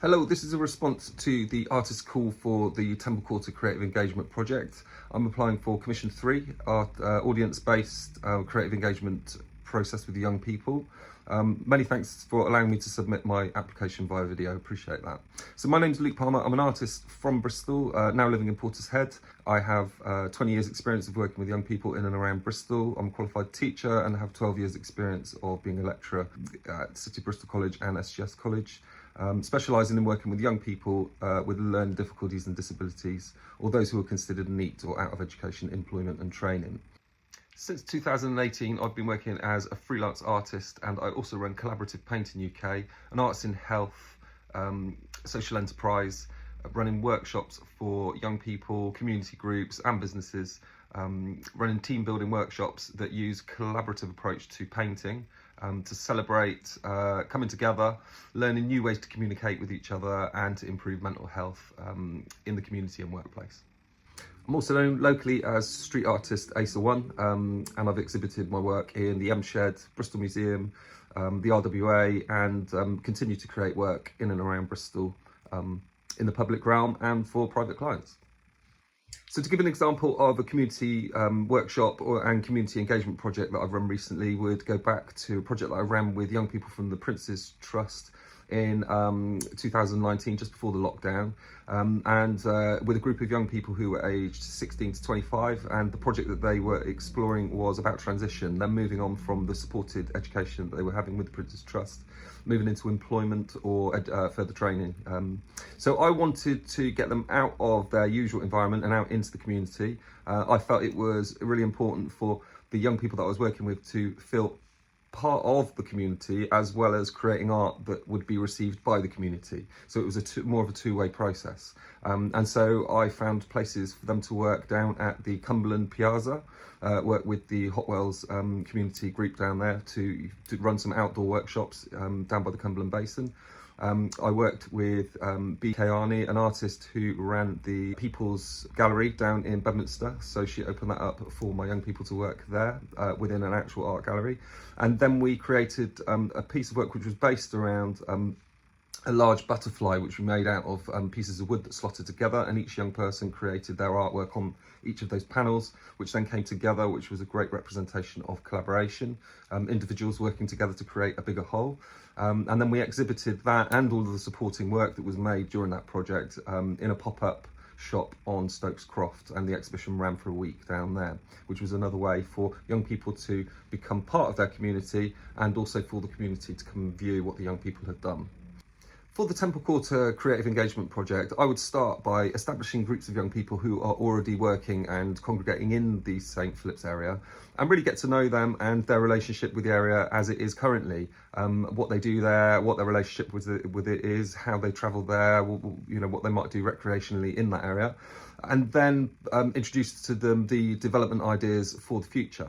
Hello, this is a response to the artist call for the Temple Quarter Creative Engagement Project. I'm applying for Commission 3, our audience-based creative engagement process with young people. Many thanks for allowing me to submit my application via video, appreciate that. So my name's Luke Palmer, I'm an artist from Bristol, now living in Portishead. I have 20 years experience of working with young people in and around Bristol. I'm a qualified teacher and have 12 years experience of being a lecturer at City Bristol College and SGS College. Specialising in working with young people with learning difficulties and disabilities, or those who are considered neat or out of education, employment and training. Since 2018, I've been working as a freelance artist, and I also run Collaborative Painting UK, an arts in health social enterprise, running workshops for young people, community groups and businesses, running team building workshops that use collaborative approach to painting, to celebrate coming together, learning new ways to communicate with each other and to improve mental health in the community and workplace. I'm also known locally as street artist Acerone, and I've exhibited my work in the M Shed, Bristol Museum, the RWA, and continue to create work in and around Bristol in the public realm and for private clients. So to give an example of a community workshop and community engagement project that I've run recently, would go back to a project that I ran with young people from the Prince's Trust in 2019, just before the lockdown, and with a group of young people who were aged 16 to 25, and the project that they were exploring was about transition, them moving on from the supported education that they were having with the Prince's Trust, moving into employment or further training. So I wanted to get them out of their usual environment and out into the community. I felt it was really important for the young people that I was working with to feel part of the community, as well as creating art that would be received by the community. So it was more of a two-way process. And so I found places for them to work down at the Cumberland Piazza, work with the Hotwells community group down there to run some outdoor workshops down by the Cumberland Basin. I worked with BK, an artist who ran the People's Gallery down in Bedminster, so she opened that up for my young people to work there within an actual art gallery. And then we created a piece of work which was based around a large butterfly which we made out of pieces of wood that slotted together, and each young person created their artwork on each of those panels, which then came together, which was a great representation of collaboration, individuals working together to create a bigger whole. And then we exhibited that and all of the supporting work that was made during that project in a pop-up shop on Stokes Croft, and the exhibition ran for a week down there, which was another way for young people to become part of their community, and also for the community to come and view what the young people had done. For the Temple Quarter Creative Engagement Project, I would start by establishing groups of young people who are already working and congregating in the St Philip's area, and really get to know them and their relationship with the area as it is currently, what they do there, what their relationship with it is, how they travel there, you know, what they might do recreationally in that area, and then introduce to them the development ideas for the future.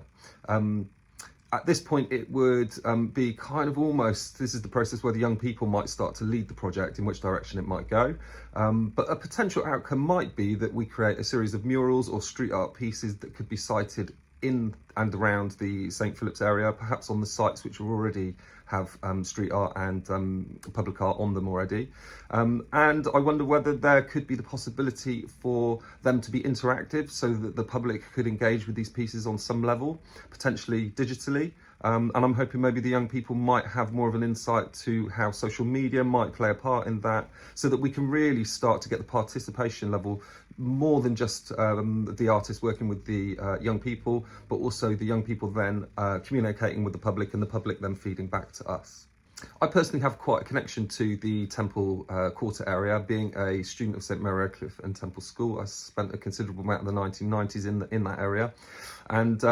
At this point, it would be kind of almost, this is the process where the young people might start to lead the project, in which direction it might go. But a potential outcome might be that we create a series of murals or street art pieces that could be sited in and around the St Philip's area, perhaps on the sites which already have street art and public art on them already. And I wonder whether there could be the possibility for them to be interactive, so that the public could engage with these pieces on some level, potentially digitally. And I'm hoping maybe the young people might have more of an insight to how social media might play a part in that, so that we can really start to get the participation level more than just the artists working with the young people, but also the young people then communicating with the public, and the public then feeding back to us. I personally have quite a connection to the Temple Quarter area, being a student of St Mary Redcliffe and Temple School. I spent a considerable amount of the 1990s in that area, and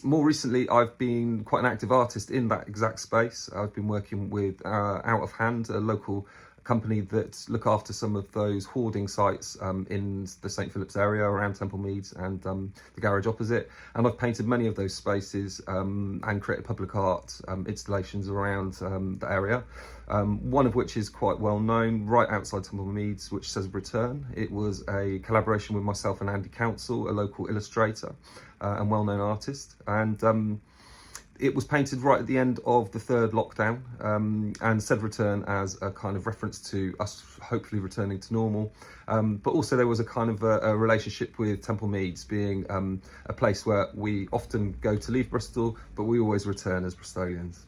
more recently I've been quite an active artist in that exact space. I've been working with Out of Hand, a local company that look after some of those hoarding sites in the St Philip's area around Temple Meads and the garage opposite, and I've painted many of those spaces and created public art installations around the area, one of which is quite well known right outside Temple Meads, which says Return. It was a collaboration with myself and Andy Council, a local illustrator and well-known artist, and It was painted right at the end of the third lockdown, and said return as a kind of reference to us hopefully returning to normal. But also there was a kind of a relationship with Temple Meads being a place where we often go to leave Bristol, but we always return as Bristolians.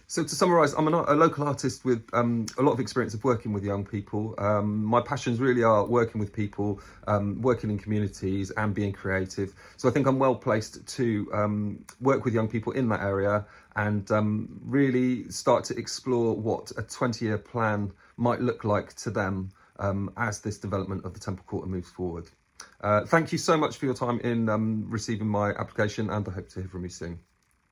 So to summarise, I'm a local artist with a lot of experience of working with young people. My passions really are working with people, working in communities and being creative. So I think I'm well placed to work with young people in that area and really start to explore what a 20-year plan might look like to them as this development of the Temple Quarter moves forward. Thank you so much for your time in receiving my application, and I hope to hear from you soon.